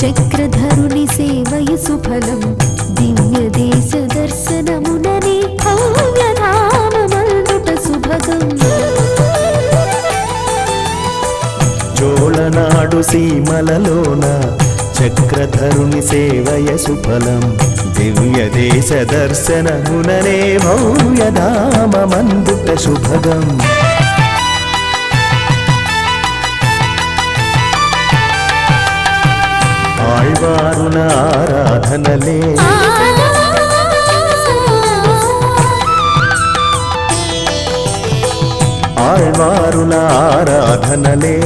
చక్రధరుని సేవయు సుఫలం దివ్య దేశ దర్శనమునని భవ్యధామమందుట సుభగం. చోళనాడు సీమలలోన చక్రధరుని సేవయ సుఫలం దివ్య దేశ దర్శనముననే భవ్యధామమందుట శుభగం. ఆళ్వారుల ఆరాధనలే ఆళ్వారుల ఆరాధనలే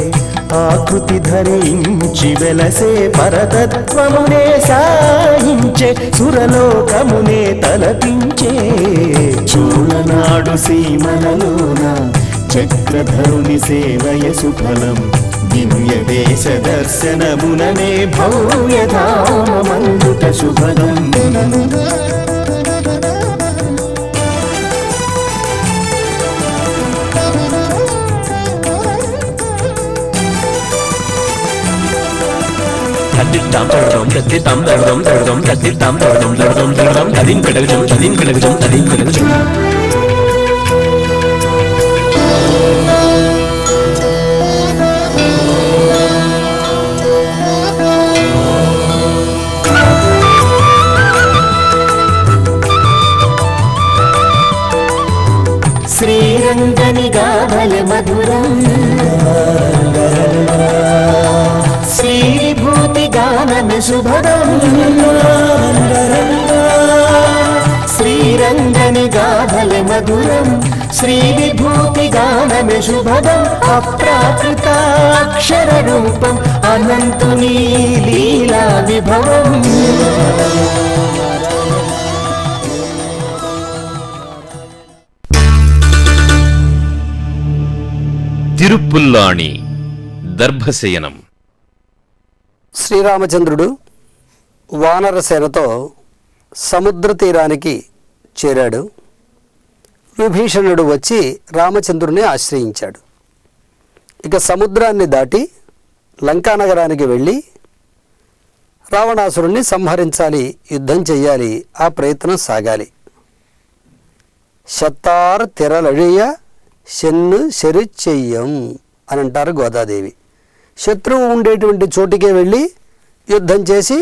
ఆకృతి ధరించి వెలసే పరతత్వమునే సాయించే సురలోకమునే తలపించే చోళనాడు సీమలలోన చక్రధరుని సేవయ సుఫలం దివ్య దేశ దర్శనముననే భవ్యధామమందుట శుభగం. తద్దిత్తాం తడదం తద్దిత్తాం తడదం తడదం తద్దిత్తాం తడదం తడదం తడదం తదిం కడగజం తదిం కడగజం తదిం కడగజం. శ్రీరంగని గావల మధురం శ్రీభూతి గానన శుభదం. శ్రీరంగని గావల మధురం శ్రీవిభూతి గానన శుభదం. అప్రాకృతాక్షర రూపం అనంతుని లీలా విభవం. తిరుపుల్లాణి దర్భశయనం. శ్రీరామచంద్రుడు వానరసేనతో సముద్ర తీరానికి చేరాడు. విభీషణుడు వచ్చి రామచంద్రుని ఆశ్రయించాడు. ఇక సముద్రాన్ని దాటి లంకానగరానికి వెళ్ళి రావణాసురుణ్ణి సంహరించాలి, యుద్ధం చెయ్యాలి. ఆ ప్రయత్నం సాగాలి. శత్తార్ తెరలழிయ శన్ను శరిచెయ్యం అని అంటారు గోదాదేవి. శత్రువు ఉండేటువంటి చోటికే వెళ్ళి యుద్ధం చేసి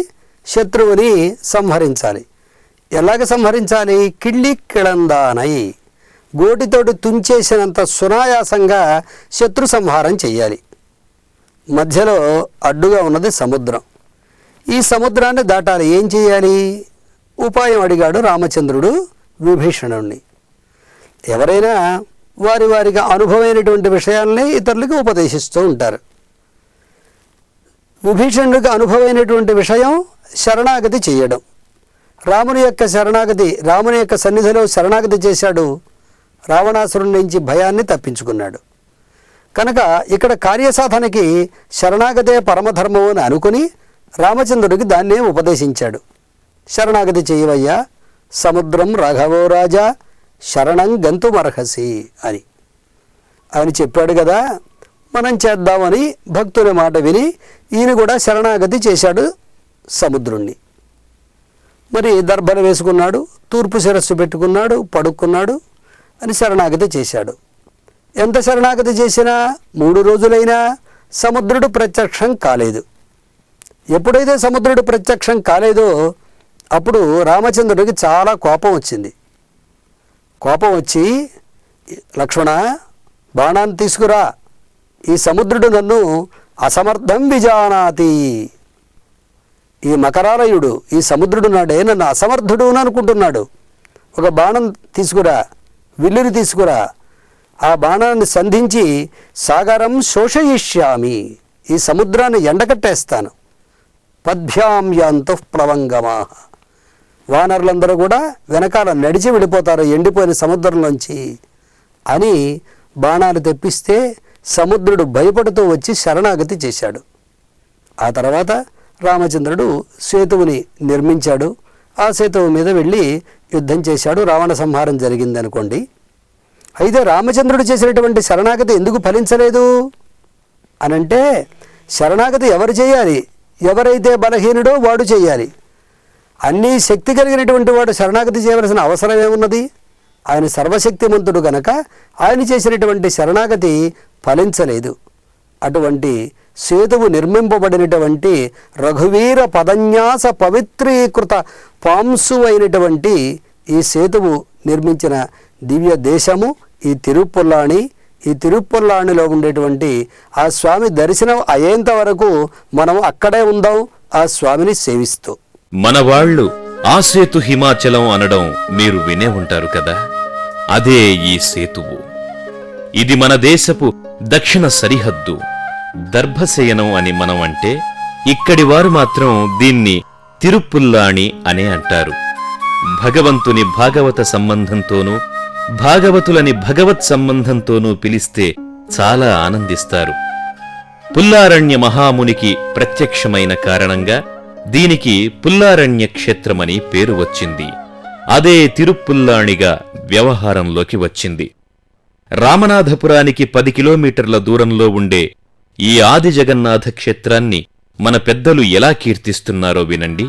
శత్రువుని సంహరించాలి. ఎలాగ సంహరించాలి? కిళ్ళి కిళందానై గోటితోటి తుంచేసినంత సునాయాసంగా శత్రు సంహారం చెయ్యాలి. మధ్యలో అడ్డుగా ఉన్నది సముద్రం. ఈ సముద్రాన్ని దాటాలి. ఏం చేయాలి? ఉపాయం అడిగాడు రామచంద్రుడు విభీషణుణ్ణి. ఎవరైనా వారికి అనుభవమైనటువంటి విషయాల్ని ఇతరులకు ఉపదేశిస్తూ ఉంటారు. విభీషణుడికి అనుభవమైనటువంటి విషయం శరణాగతి చేయడం. రాముని యొక్క సన్నిధిలో శరణాగతి చేశాడు. రావణాసురుడి నుంచి భయాన్ని తప్పించుకున్నాడు. కనుక ఇక్కడ కార్యసాధనకి శరణాగతే పరమధర్మం అని అనుకుని రామచంద్రుడికి దాన్నే ఉపదేశించాడు. శరణాగతి చేయవయ్యా, సముద్రం రాఘవో రాజా శరణం గంతుమర్హసి అని ఆయన చెప్పాడు కదా. మనం చేద్దామని భక్తుల మాట విని ఈయన కూడా శరణాగతి చేశాడు సముద్రుణ్ణి. మరి దర్భలు వేసుకున్నాడు, తూర్పు శిరస్సు పెట్టుకున్నాడు, పడుకున్నాడు అని శరణాగతి చేశాడు. ఎంత శరణాగతి చేసినా 3 రోజులైనా సముద్రుడు ప్రత్యక్షం కాలేదు. ఎప్పుడైతే సముద్రుడు ప్రత్యక్షం కాలేదో అప్పుడు రామచంద్రుడికి చాలా కోపం వచ్చింది. కోపం వచ్చి, లక్ష్మణ బాణాన్ని తీసుకురా, ఈ సముద్రుడు నన్ను అసమర్థం విజానాతి. ఈ మకరాలయుడు ఈ సముద్రుడు నాడే నన్ను అసమర్థుడు అని అనుకుంటున్నాడు. ఒక బాణం తీసుకురా, విల్లుని తీసుకురా, ఆ బాణాన్ని సంధించి సాగరం శోషయిష్యామి, ఈ సముద్రాన్ని ఎండకట్టేస్తాను. పద్భ్యాం యాంతః ప్లవంగమా, వానరులందరూ కూడా వెనకాల నడిచి వెళ్ళిపోతారు ఎండిపోయిన సముద్రంలోంచి అని బాణాలు తెప్పిస్తే సముద్రుడు భయపడుతూ వచ్చి శరణాగతి చేశాడు. ఆ తర్వాత రామచంద్రుడు సేతువుని నిర్మించాడు. ఆ సేతువు మీద వెళ్ళి యుద్ధం చేశాడు. రావణ సంహారం జరిగిందనుకోండి. అయితే రామచంద్రుడు చేసినటువంటి శరణాగతి ఎందుకు ఫలించలేదు అనంటే, శరణాగతి ఎవరు చేయాలి? ఎవరైతే బలహీనుడో వాడు చేయాలి. అన్నీ శక్తి కలిగినటువంటి వాడు శరణాగతి చేయవలసిన అవసరం ఏమున్నది? ఆయన సర్వశక్తిమంతుడు గనక ఆయన చేసినటువంటి శరణాగతి ఫలించలేదు. అటువంటి సేతువు నిర్మింపబడినటువంటి రఘువీర పదన్యాస పవిత్రీకృత పాంసు అయినటువంటి ఈ సేతువు నిర్మించిన దివ్య దేశము ఈ తిరుపుల్లాణి. ఈ తిరుపుల్లాణిలో ఉండేటువంటి ఆ స్వామి దర్శనం అయ్యేంత వరకు మనం అక్కడే ఉందాం, ఆ స్వామిని సేవిస్తూ. మనవాళ్లు ఆ సేతు హిమాచలం అనడం మీరు వినే ఉంటారు కదా, అదే ఈ సేతువు. ఇది మన దేశపు దక్షిణ సరిహద్దు. దర్భశయనం అని మనం అంటే, ఇక్కడి వారు మాత్రం దీన్ని తిరుపుల్లాణి అనే అంటారు. భగవంతుని భాగవత సంబంధంతోనూ భాగవతులని భగవత్ సంబంధంతోనూ పిలిస్తే చాలా ఆనందిస్తారు. పుల్లారణ్య మహామునికి ప్రత్యక్షమైన కారణంగా దీనికి పుల్లారణ్య క్షేత్రమని పేరు వచ్చింది. అదే తిరుపుల్లాణిగా వ్యవహారంలోకి వచ్చింది. రామనాథపురానికి 10 కిలోమీటర్ల దూరంలో ఉండే ఈ ఆది జగన్నాథ క్షేత్రాన్ని మన పెద్దలు ఎలా కీర్తిస్తున్నారో వినండి.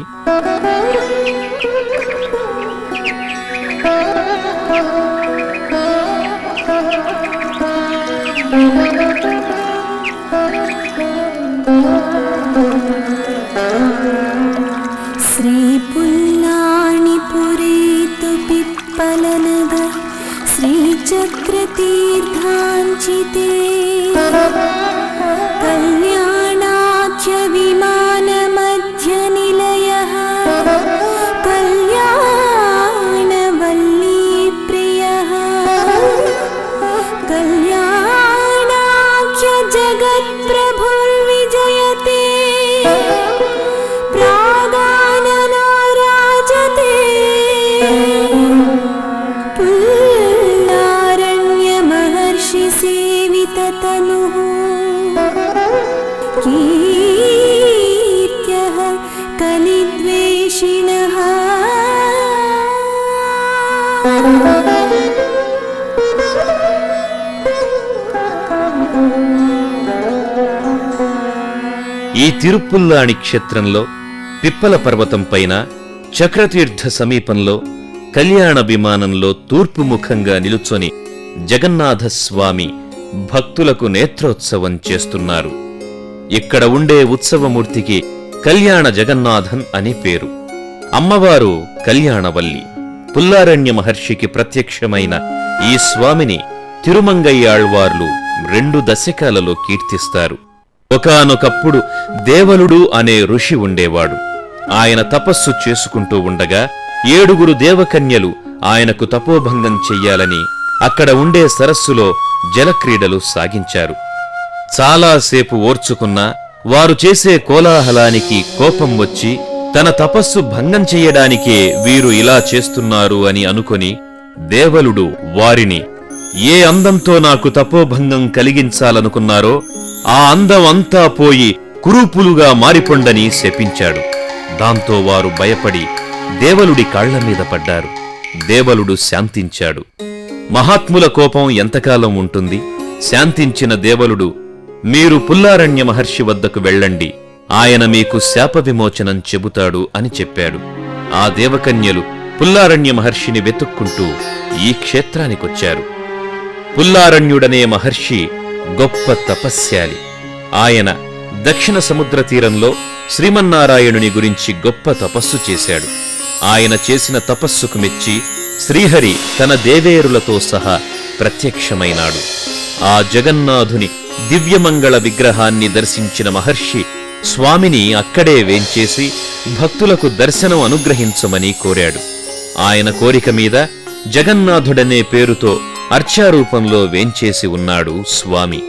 श्रीपुल्लाणिपुरेतु पिप्पलनगर श्रीचक्रतीर्थाञ्चिते कल्याणाख्य विमानमध्यनिलयः कल्याणवल्लीप्रियः कल्याणाख्य जगत्प्रभुर्विजयते तनुः कीर्त्यः कलिद्वेषिणः ఈ తిరుపుల్లాణి క్షేత్రంలో పిప్పల పర్వతం పైన చక్రతీర్థ సమీపంలో కళ్యాణ విమానంలో తూర్పు ముఖంగా నిలుచొని జగన్నాథస్వామి భక్తులకు నేత్రోత్సవం చేస్తున్నారు. ఇక్కడ ఉండే ఉత్సవమూర్తికి కళ్యాణ జగన్నాథన్ అని పేరు. అమ్మవారు కళ్యాణవల్లి. పుల్లారణ్య మహర్షికి ప్రత్యక్షమైన ఈ స్వామిని తిరుమంగయ్యాళ్వార్లు 2 దశకాలలో కీర్తిస్తారు. ఒకానొకప్పుడు దేవలుడు అనే ఋషి ఉండేవాడు. ఆయన తపస్సు చేసుకుంటూ ఉండగా 7 దేవకన్యలు ఆయనకు తపోభంగం చెయ్యాలని అక్కడ ఉండే సరస్సులో జలక్రీడలు సాగించారు. చాలాసేపు ఓర్చుకున్నా వారు చేసే కోలాహలానికి కోపం వచ్చి తన తపస్సు భంగం చెయ్యడానికే వీరు ఇలా చేస్తున్నారు అని అనుకొని దేవలుడు వారిని ఏ అందంతో నాకు తపోభంగం కలిగించాలనుకున్నారో ఆ అందం అంతా పోయి కురూపులుగా మారిపొండని శపించాడు. దాంతో వారు భయపడి దేవలుడి కాళ్ల మీద పడ్డారు. దేవలుడు శాంతించాడు. మహాత్ముల కోపం ఎంతకాలం ఉంటుంది? శాంతించిన దేవలుడు, మీరు పుల్లారణ్య మహర్షి వద్దకు వెళ్ళండి, ఆయన మీకు శాప విమోచనం చెబుతాడు అని చెప్పాడు. ఆ దేవకన్యలు పుల్లారణ్య మహర్షిని వెతుక్కుంటూ ఈ క్షేత్రానికొచ్చారు. పుల్లారణ్యుడనే మహర్షి గొప్ప తపస్యాలి. ఆయన దక్షిణ సముద్ర తీరంలో శ్రీమన్నారాయణుని గురించి గొప్ప తపస్సు చేశాడు. ఆయన చేసిన తపస్సుకు మెచ్చి శ్రీహరి తన దేవేరులతో సహా ప్రత్యక్షమైనాడు. ఆ జగన్నాథుని దివ్యమంగళ విగ్రహాన్ని దర్శించిన మహర్షి స్వామిని అక్కడే వేంచేసి భక్తులకు దర్శనం అనుగ్రహించమని కోరాడు. ఆయన కోరిక మీద జగన్నాథుడనే పేరుతో అర్చారూపంలో వేంచేసి ఉన్నాడు స్వామి.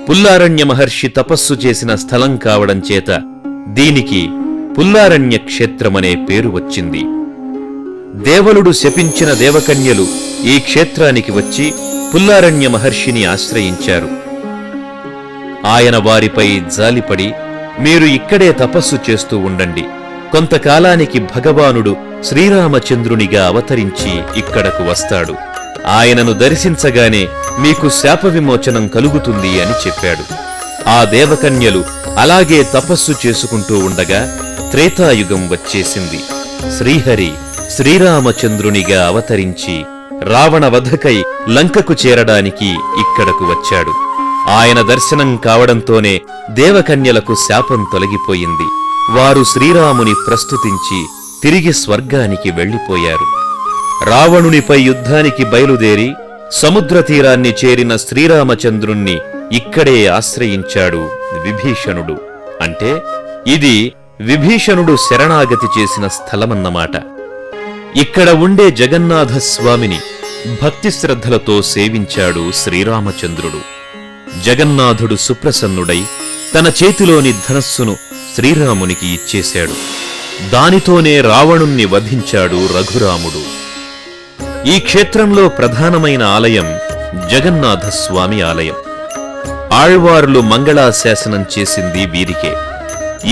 పుల్లారణ్య మహర్షి తపస్సు చేసిన స్థలం కావడం చేత దీనికి పుల్లారణ్య క్షేత్రమనే పేరు వచ్చింది. దేవలుడు శపించిన దేవకన్యలు ఈ క్షేత్రానికి వచ్చి పుల్లారణ్య మహర్షిని ఆశ్రయించారు. ఆయన వారిపై జాలిపడి, మీరు ఇక్కడే తపస్సు చేస్తూ ఉండండి, కొంతకాలానికి భగవానుడు శ్రీరామచంద్రునిగా అవతరించి ఇక్కడకు వస్తాడు, ఆయనను దర్శించగానే మీకు శాప విమోచనం కలుగుతుంది అని చెప్పాడు. ఆ దేవకన్యలు అలాగే తపస్సు చేసుకుంటూ ఉండగా త్రేతాయుగం వచ్చేసింది. శ్రీహరి శ్రీరామచంద్రునిగా అవతరించి రావణ వధకై లంకకు చేరడానికి ఇక్కడకు వచ్చాడు. ఆయన దర్శనం కావడంతోనే దేవకన్యలకు శాపం తొలగిపోయింది. వారు శ్రీరాముని ప్రస్తుతించి తిరిగి స్వర్గానికి వెళ్లిపోయారు. రావణునిపై యుద్ధానికి బయలుదేరి సముద్ర తీరాన్ని చేరిన శ్రీరామచంద్రుణ్ణి ఇక్కడే ఆశ్రయించాడు విభీషణుడు. అంటే ఇది విభీషణుడు శరణాగతి చేసిన స్థలమన్నమాట. ఇక్కడ ఉండే జగన్నాథ స్వామిని భక్తి శ్రద్ధలతో సేవించాడు శ్రీరామచంద్రుడు. జగన్నాథుడు సుప్రసన్నుడై తన చేతిలోని ధనస్సును శ్రీరామునికి ఇచ్చేశాడు. దానితోనే రావణుణ్ణి వధించాడు రఘురాముడు. ఈ క్షేత్రంలో ప్రధానమైన ఆలయం జగన్నాథ స్వామి ఆలయం. ఆళ్వార్లు మంగళాశాసనం చేసింది వీరికే.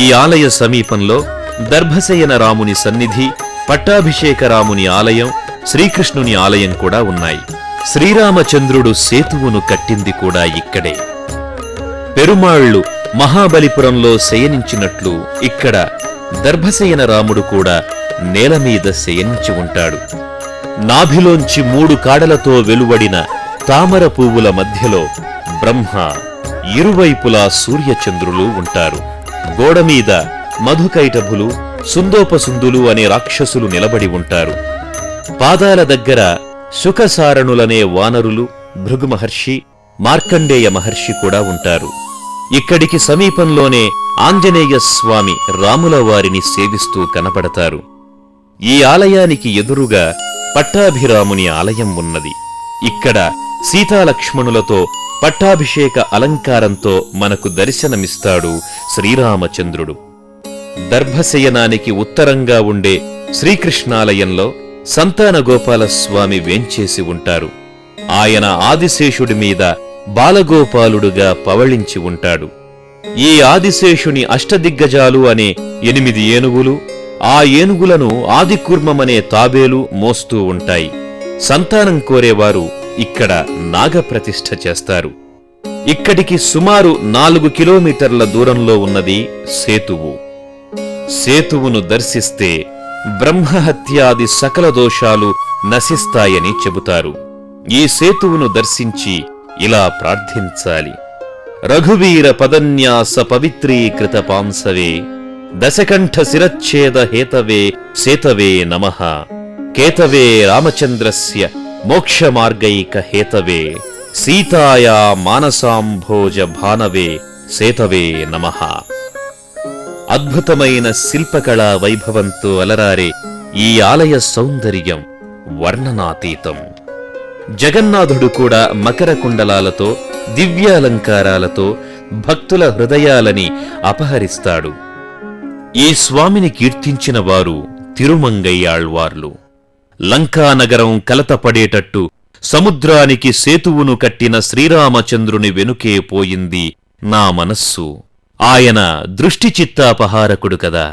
ఈ ఆలయ సమీపంలో దర్భశయన రాముని సన్నిధి, పట్టాభిషేక రాముని ఆలయం, శ్రీకృష్ణుని ఆలయం కూడా ఉన్నాయి. శ్రీరామచంద్రుడు సేతువును కట్టింది కూడా ఇక్కడే. పెరుమాళ్లు మహాబలిపురంలో శయనించినట్లు ఇక్కడ దర్భశయన రాముడు కూడా నేలమీద శయనించి ఉంటాడు. నాభిలోంచి 3 కాడలతో వెలువడిన తామర పువ్వుల మధ్యలో బ్రహ్మ, ఇరువైపులా సూర్యచంద్రులు ఉంటారు. గోడమీద మధుకైటభులు, సుందోపసుందులు అనే రాక్షసులు నిలబడి ఉంటారు. పాదాల దగ్గర శుకసారణులనే వానరులు, భృగు మహర్షి, మార్కండేయ మహర్షి కూడా ఉంటారు. ఇక్కడికి సమీపంలోనే ఆంజనేయ స్వామి రాముల వారిని సేవిస్తూ కనపడతారు. ఈ ఆలయానికి ఎదురుగా పట్టాభిరాముని ఆలయం ఉన్నది. ఇక్కడ సీతాలక్ష్మణులతో పట్టాభిషేక అలంకారంతో మనకు దర్శనమిస్తాడు శ్రీరామచంద్రుడు. దర్భశయనానికి ఉత్తరంగా ఉండే శ్రీకృష్ణాలయంలో సంతాన గోపాలస్వామి వేంచేసి ఉంటారు. ఆయన ఆదిశేషుడి మీద బాలగోపాలుడుగా పవళించి ఉంటాడు. ఈ ఆదిశేషుని అష్టదిగ్గజాలు అనే 8 ఏనుగులు, ఆ ఏనుగులను ఆదికూర్మమనే తాబేలు మోస్తూ ఉంటాయి. సంతానం కోరేవారు ఇక్కడ నాగప్రతిష్ఠ చేస్తారు. ఇక్కడికి సుమారు 4 కిలోమీటర్ల దూరంలో ఉన్నది సేతువు. సేతువును దర్శిస్తే బ్రహ్మహత్యాది సకల దోషాలు నశిస్తాయని చెబుతారు. ఈ సేతువును దర్శించి ఇలా ప్రార్థించాలి: రఘువీర పదన్యాస పవిత్రీకృత పాంసవే, దశకంఠ శిరచ్ఛేద హేతవే సేతవే నమః, కేతవే రామచంద్రస్య మోక్షమార్గైక హేతవే, సీతాయా మానసాంభోజ భానవే సేతవే నమః. అద్భుతమైన శిల్పకళా వైభవంతో అలరారే ఈ ఆలయ సౌందర్యం వర్ణనాతీతం. జగన్నాథుడు కూడా మకర కుండలాలతో, దివ్యాలంకారాలతో భక్తుల హృదయాలని అపహరిస్తాడు. ఈ స్వామిని కీర్తించిన వారు తిరుమంగయ్యాళ్వార్లు. లంకానగరం కలతపడేటట్టు సముద్రానికి సేతువును కట్టిన శ్రీరామచంద్రుని వెనుకే పోయింది నా మనస్సు. ఆయన దృష్టి చిత్తాపహారకుడు కదా,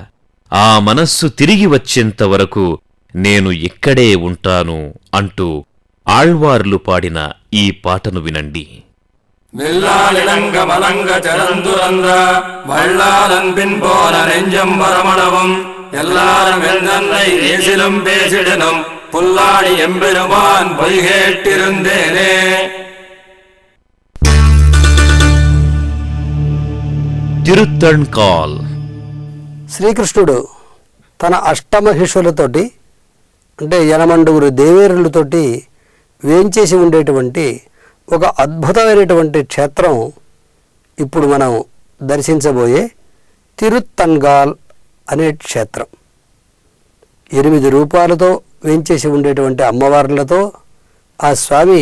ఆ మనస్సు తిరిగి వచ్చేంతవరకు నేను ఇక్కడే ఉంటాను అంటూ ఆళ్వార్లు పాడిన ఈ పాటను వినండి. வில்லாலிடங்கமலங்க திறந்துறந்த வள்ளாரன் பின் போன நெஞ்சம் வரமளவும் எல்லாரும் வெந்தன்னை ஏசிலும் பேசிடனும் புல்லாடி எம்பெருமான் பொய் கேட்டிருந்தேனே. తిరుత్తణ్కాల్. శ్రీకృష్ణుడు తన అష్టమహిషులతోటి, అంటే 8 దేవేరులతోటి వేంచేసి ఉండేటువంటి ఒక అద్భుతమైనటువంటి క్షేత్రం ఇప్పుడు మనం దర్శించబోయే తిరుత్తన్గాల్ అనే క్షేత్రం. 8 రూపాలతో వేంచేసి ఉండేటువంటి అమ్మవార్లతో ఆ స్వామి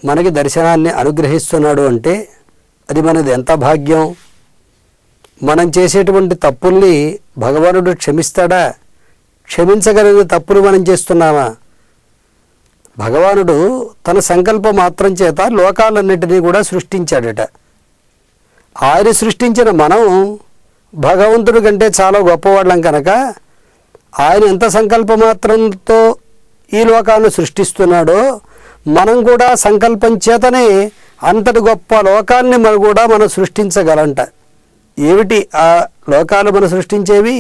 మనకి దర్శనాన్ని అనుగ్రహిస్తున్నాడు అంటే అది మనది ఎంత భాగ్యం. మనం చేసేటువంటి తప్పుల్ని భగవానుడు క్షమిస్తాడా? క్షమించగలిగిన తప్పులు మనం చేస్తున్నామా? భగవానుడు తన సంకల్ప మాత్రం చేత లోకాలన్నిటినీ కూడా సృష్టించాడట. ఆయన సృష్టించిన మనం భగవంతుడి కంటే చాలా గొప్పవాళ్ళం కనుక ఆయన ఎంత సంకల్ప మాత్రంతో ఈ లోకాన్ని సృష్టిస్తున్నాడో మనం కూడా సంకల్పం చేతనే అంతటి గొప్ప లోకాన్ని మనం సృష్టించగలంట. ఏమిటి ఆ లోకాలు మనం సృష్టించేవి?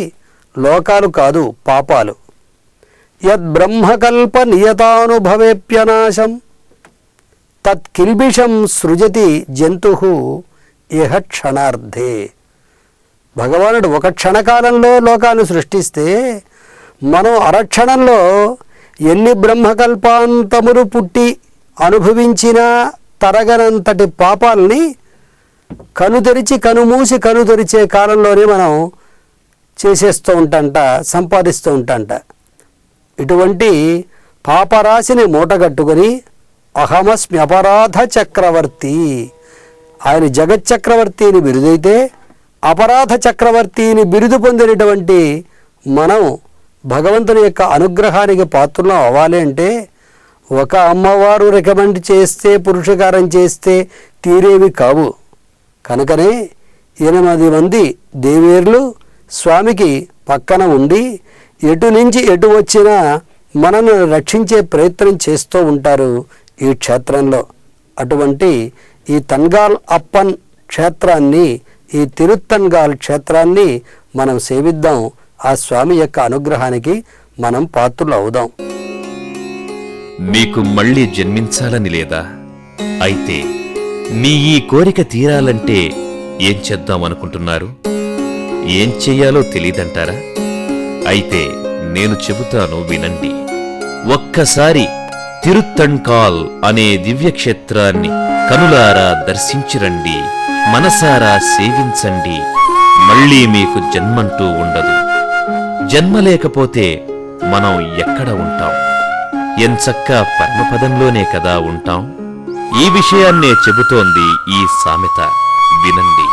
లోకాలు కాదు, పాపాలు. యద్బ్రహ్మకల్ప నియతానుభవేప్యనాశం తత్కిల్బిషం సృజతి జంతు ఇహ క్షణార్థే. భగవానుడు ఒక క్షణకాలంలో లోకాన్ని సృష్టిస్తే మనం అరక్షణంలో ఎన్ని బ్రహ్మకల్పాంతములు పుట్టి అనుభవించినా తరగనంతటి పాపాలని కనుతెరిచి కనుమూసి కనుతెరిచే కాలంలోనే మనం చేసేస్తూ ఉంటాంట, సంపాదిస్తూ ఉంటాంట. ఇటువంటి పాపరాశిని మూటగట్టుకొని అహమస్మి అపరాధ చక్రవర్తి, ఆయన జగచ్చక్రవర్తిని బిరుదైతే అపరాధ చక్రవర్తిని బిరుదు పొందినటువంటి మనం భగవంతుని యొక్క అనుగ్రహానికి పాత్రలం అవ్వాలి అంటే ఒక అమ్మవారు రికమెండ్ చేస్తే, పురుషకారం చేస్తే తీరేవి కావు. కనుకనే 8 మంది దేవేర్లు స్వామికి పక్కన ఉండి ఎటు నుంచి ఎటు వచ్చినా మనను రక్షించే ప్రయత్నం చేస్తూ ఉంటారు ఈ క్షేత్రంలో. అటువంటి ఈ తన్గాల్ అప్పన్ క్షేత్రాన్ని, ఈ తిరుత్తన్గాల్ క్షేత్రాన్ని మనం సేవిద్దాం. ఆ స్వామి యొక్క అనుగ్రహానికి మనం పాత్రులు అవుదాం. మీకు మళ్ళీ జన్మించాలని లేదా? అయితే మీ ఈ కోరిక తీరాలంటే ఏం చేద్దామనుకుంటున్నారు? ఏం చెయ్యాలో తెలీదంటారా? అయితే నేను చెబుతాను, వినండి. ఒక్కసారి తిరుత్తణ్కాల్ అనే దివ్యక్షేత్రాన్ని కనులారా దర్శించిరండి, మనసారా సేవించండి. మళ్ళీ మీకు జన్మంటూ ఉండదు. జన్మ లేకపోతే మనం ఎక్కడ ఉంటాం? ఎంచక్కా పరమపదంలోనే కదా ఉంటాం. ఈ విషయాన్నే చెబుతోంది ఈ సామెత, వినండి.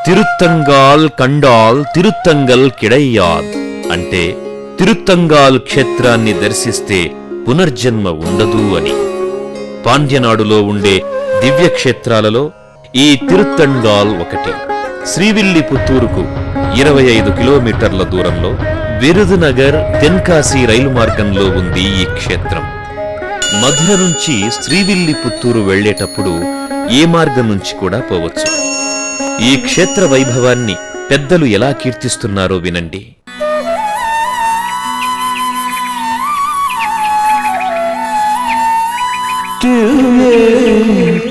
తిరుత్తంగాల్ కండాల్ తిరుత్తంగల్ కిడయ్యాద్ అంటే తిరుత్తంగాల్ క్షేత్రాన్ని దర్శిస్తే పునర్జన్మ ఉండదు అని. పాండ్యనాడులో ఉండే దివ్యక్షేత్రాలలో ఈ తిరుత్తణ్గాల్ ఒకటి. శ్రీవిల్లిపుత్తూరుకు 25 కిలోమీటర్ల దూరంలో విరుదునగర్ తెన్కాశీ రైలు మార్గంలో ఉంది ఈ క్షేత్రం. మధుర నుంచి శ్రీవిల్లిపుత్తూరు వెళ్లేటప్పుడు ఏ మార్గం నుంచి కూడా పోవచ్చు. ఈ క్షేత్ర వైభవాన్ని పెద్దలు ఎలా కీర్తిస్తున్నారో వినండి.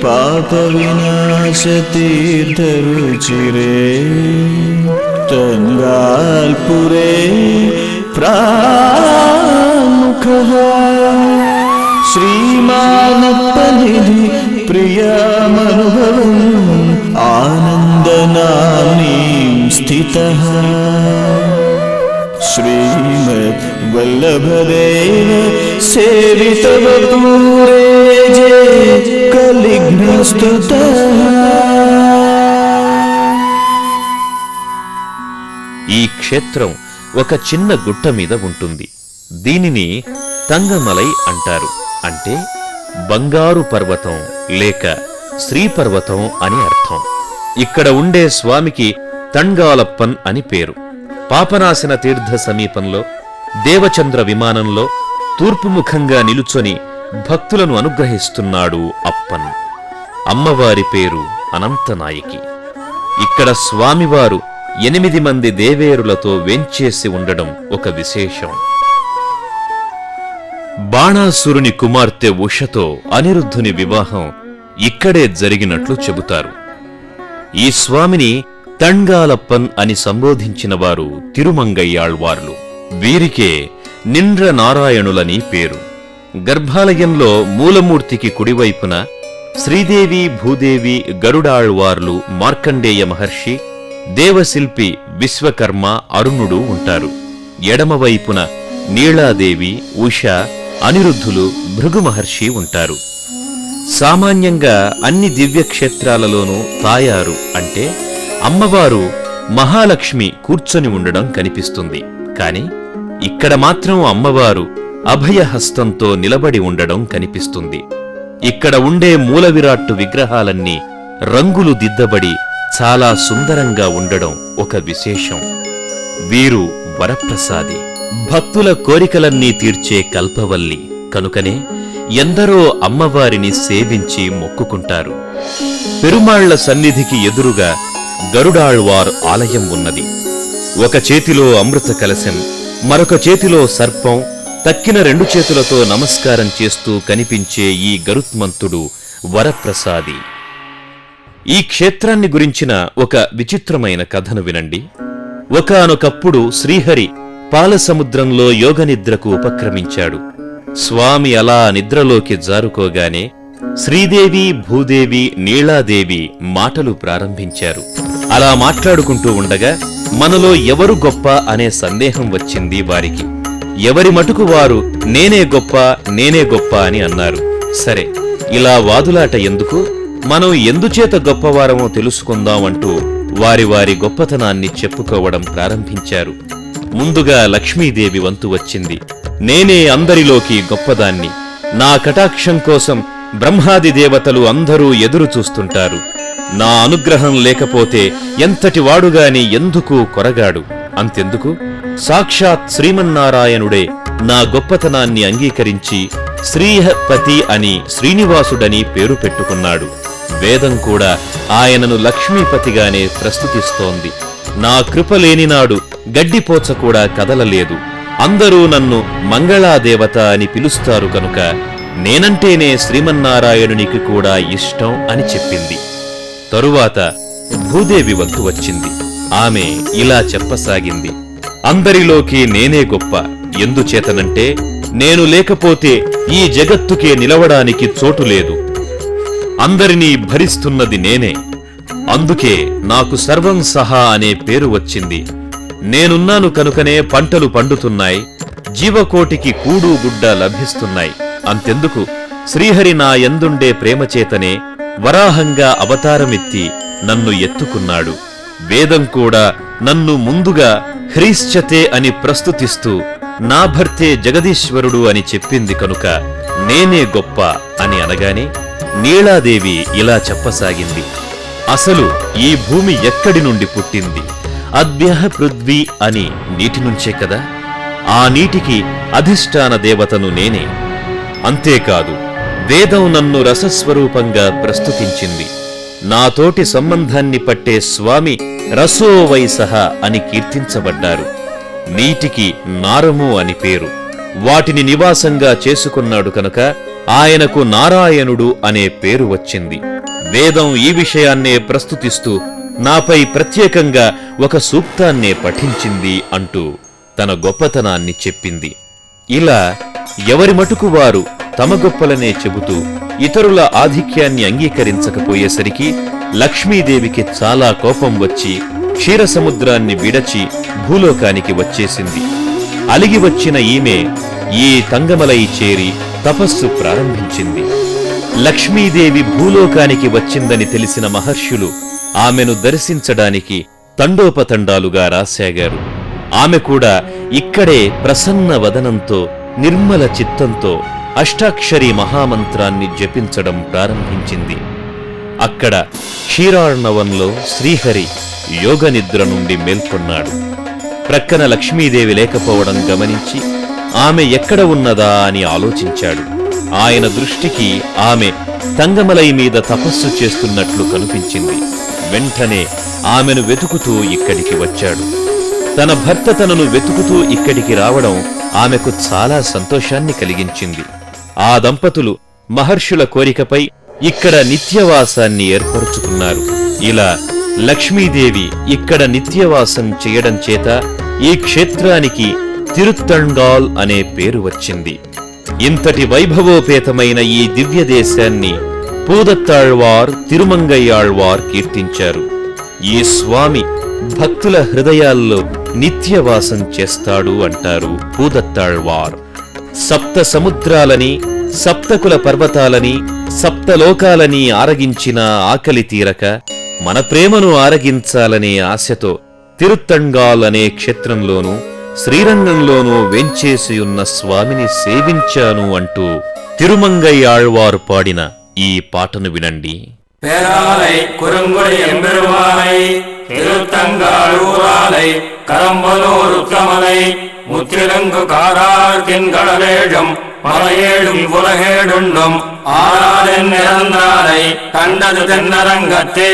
పాప వినాశ తీర్థ రుచిరే తంగాల్పురే ప్రాముఖ శ్రీమానప్పనిధి ప్రియామనుభవం ఆనందనామ్నీం స్థితః శ్రీమద్ వల్లభదేవ సేవితవపూరే కలిఘ్నస్తుతః. ఈ క్షేత్రం ఒక చిన్న గుట్ట మీద ఉంటుంది. దీనిని తంగమలై అంటారు. అంటే బంగారు పర్వతం లేక శ్రీపర్వతం అని అర్థం. ఇక్కడ ఉండే స్వామికి తణ్గాలప్పన్ అని పేరు. పాపనాశన తీర్థ సమీపంలో దేవచంద్ర విమానంలో తూర్పుముఖంగా నిలుచొని భక్తులను అనుగ్రహిస్తున్నాడు అప్పన్. అమ్మవారి పేరు అనంతనాయకి. ఇక్కడ స్వామివారు 8 మంది దేవేరులతో వేంచేసి ఉండడం ఒక విశేషం. బాణాసురుని కుమార్తె ఉషతో అనిరుద్ధుని వివాహం ఇక్కడే జరిగినట్లు చెబుతారు. ఈ స్వామిని తణ్గాలప్పన్ అని సంబోధించిన వారు తిరుమంగయ్యాళ్వార్లు. వీరికే నిండ్ర నారాయణులని పేరు. గర్భాలయంలో మూలమూర్తికి కుడివైపున శ్రీదేవి భూదేవి గరుడాళ్వార్లు మార్కండేయ మహర్షి దేవశిల్పి విశ్వకర్మ అరుణుడు ఉంటారు. ఎడమవైపున నీళాదేవి ఉష అనిరుద్ధులు భృగు మహర్షి ఉంటారు. సామాన్యంగా అన్ని దివ్యక్షేత్రాలలోనూ తాయారు అంటే అమ్మవారు మహాలక్ష్మి కూర్చొని ఉండడం కనిపిస్తుంది. కాని ఇక్కడ మాత్రం అమ్మవారు అభయహస్తంతో నిలబడి ఉండడం కనిపిస్తుంది. ఇక్కడ ఉండే మూలవిరాట్టు విగ్రహాలన్నీ రంగులు దిద్దబడి చాలా సుందరంగా ఉండడం ఒక విశేషం. వీరు వరప్రసాది, భక్తుల కోరికలన్నీ తీర్చే కల్పవల్లి. కనుకనే ఎందరో అమ్మవారిని సేవించి మొక్కుకుంటారు. పెరుమాళ్ల సన్నిధికి ఎదురుగా గరుడాళ్వార్ ఆలయం ఉన్నది. ఒక చేతిలో అమృత కలశం, మరొక చేతిలో సర్పం, తక్కిన 2 చేతులతో నమస్కారం చేస్తూ కనిపించే ఈ గరుత్మంతుడు వరప్రసాది. ఈ క్షేత్రాన్ని గురించిన ఒక విచిత్రమైన కథను వినండి. ఒకానొకప్పుడు శ్రీహరి పాలసముద్రంలో యోగనిద్రకు ఉపక్రమించాడు. స్వామి అలా నిద్రలోకి జారుకోగానే శ్రీదేవి, భూదేవి, నీళాదేవి మాటలు ప్రారంభించారు. అలా మాట్లాడుకుంటూ ఉండగా మనలో ఎవరు గొప్ప అనే సందేహం వచ్చింది వారికి. ఎవరి మటుకు వారు నేనే గొప్ప, నేనే గొప్ప అని అన్నారు. సరే, ఇలా వాదులాట ఎందుకు, మనం ఎందుచేత గొప్పవారమో తెలుసుకుందామంటూ వారి వారి గొప్పతనాన్ని చెప్పుకోవడం ప్రారంభించారు. ముందుగా లక్ష్మీదేవి వంతు వచ్చింది. నేనే అందరిలోకి గొప్పదాన్ని, నా కటాక్షం కోసం బ్రహ్మాది దేవతలు అందరూ ఎదురు చూస్తుంటారు. నా అనుగ్రహం లేకపోతే ఎంతటి వాడుగాని ఎందుకు కొరగాడు. అంతెందుకు, సాక్షాత్ శ్రీమన్నారాయణుడే నా గొప్పతనాన్ని అంగీకరించి శ్రీహపతి అని, శ్రీనివాసుడని పేరు పెట్టుకున్నాడు. వేదం కూడా ఆయనను లక్ష్మీపతిగానే ప్రస్తుతిస్తోంది. నా కృప లేనినాడు గడ్డిపోచ కూడా కదలలేదు. అందరూ నన్ను మంగళాదేవత అని పిలుస్తారు కనుక నేనంటేనే శ్రీమన్నారాయణునికి కూడా ఇష్టం అని చెప్పింది. తరువాత భూదేవి వంతు వచ్చింది. ఆమె ఇలా చెప్పసాగింది. అందరిలోకి నేనే గొప్ప, ఎందుచేతనంటే నేను లేకపోతే ఈ జగత్తుకే నిలవడానికి చోటు లేదు. అందరినీ భరిస్తున్నది నేనే, అందుకే నాకు సర్వం సహా అనే పేరు వచ్చింది. నేనున్నాను కనుకనే పంటలు పండుతున్నాయి, జీవకోటికి కూడు గుడ్డ లభిస్తున్నాయి. అంతెందుకు, శ్రీహరి నా యందుండే ప్రేమచేతనే వరాహంగా అవతారమెత్తి నన్ను ఎత్తుకున్నాడు. వేదం కూడా నన్ను ముందుగా హ్రీశ్చతే అని ప్రస్తుతిస్తూ నా భర్తే జగదీశ్వరుడు అని చెప్పింది కనుక నేనే గొప్ప అని అనగానే నీళాదేవి ఇలా చెప్పసాగింది. అసలు ఈ భూమి ఎక్కడి నుండి పుట్టింది? అద్భ్యః పృథ్వీ అని నీటి నుంచే కదా. ఆ నీటికి అధిష్టాన దేవతను నేనే. అంతేకాదు, వేదం నన్ను రసస్వరూపంగా ప్రస్తుతించింది. నాతోటి సంబంధాన్ని పట్టే స్వామి రసోవైసహ అని కీర్తించబడ్డారు. నీటికి నారము అని పేరు. వాటిని నివాసంగా చేసుకున్నాడు కనుక ఆయనకు నారాయణుడు అనే పేరు వచ్చింది. వేదం ఈ విషయాన్నే ప్రస్తుతిస్తూ నాపై ప్రత్యేకంగా ఒక సూక్తాన్నే పఠించింది అంటూ తన గొప్పతనాన్ని చెప్పింది. ఇలా ఎవరి మటుకు వారు తమ గొప్పలనే చెబుతూ ఇతరుల ఆధిక్యాన్ని అంగీకరించకపోయేసరికి లక్ష్మీదేవికి చాలా కోపం వచ్చి క్షీరసముద్రాన్ని విడచి భూలోకానికి వచ్చేసింది. అలిగి వచ్చిన ఈమె ఈ తంగమలై చేరి తపస్సు ప్రారంభించింది. లక్ష్మీదేవి భూలోకానికి వచ్చిందని తెలిసిన మహర్షులు ఆమెను దర్శించడానికి తండోపతండాలుగా రాసాగారు. ఆమె కూడా ఇక్కడే ప్రసన్న వదనంతో, నిర్మల చిత్తంతో అష్టాక్షరీ మహామంత్రాన్ని జపించడం ప్రారంభించింది. అక్కడ క్షీరార్ణవంలో శ్రీహరి యోగనిద్ర నుండి మేల్కొన్నాడు. ప్రక్కన లక్ష్మీదేవి లేకపోవడం గమనించి ఆమె ఎక్కడ ఉన్నదా అని ఆలోచించాడు. ఆయన దృష్టికి ఆమె తంగమలై మీద తపస్సు చేస్తున్నట్లు కనిపించింది. వెంటనే ఆమెను వెతుకుతూ ఇక్కడికి వచ్చాడు. తన భర్త తనను వెతుకుతూ ఇక్కడికి రావడం ఆమెకు చాలా సంతోషాన్ని కలిగించింది. ఆ దంపతులు మహర్షుల కోరికపై ఇక్కడ నిత్యవాసాన్ని ఏర్పరుచుకున్నారు. ఇలా లక్ష్మీదేవి ఇక్కడ నిత్యవాసం చేయడం చేత ఈ క్షేత్రానికి తిరుత్తంగాల్ అనే పేరు వచ్చింది. ఇంతటి వైభవోపేతమైన ఈ దివ్య దేశాన్ని పూదత్తాళ్వార్, తిరుమంగయ్యాళ్వార్ కీర్తించారు. ఈ స్వామి భక్తుల హృదయాల్లో నిత్యవాసం చేస్తాడు అంటారు పూదత్తాళ్వార్. సప్త సముద్రాలని, సప్తకుల పర్వతాలని, సప్తలోకాలని ఆరగించిన ఆకలి తీరక మన ప్రేమను ఆరగించాలనే ఆశతో తిరుత్తంగాల్ అనే క్షేత్రంలోనూ శ్రీరంగంలోనూ వెంచేసియున్న స్వామిని సేవించాను అంటూ తిరుమంగయ్యాళ్వారు పాడిన ఈ పాటను వినండి. பேராலை குறுங்குடி எம்பெருமானை திருத்தங்காளூராலை கரம்பலூர் உத்தமலை முத்திலங்கு காரார்கின் கடலேழும் மலையேழும் உலகேடுண்டும் ஆறாதென் நிறந்தாரை கண்டது தென்னரங்கத்தே.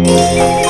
Thank you.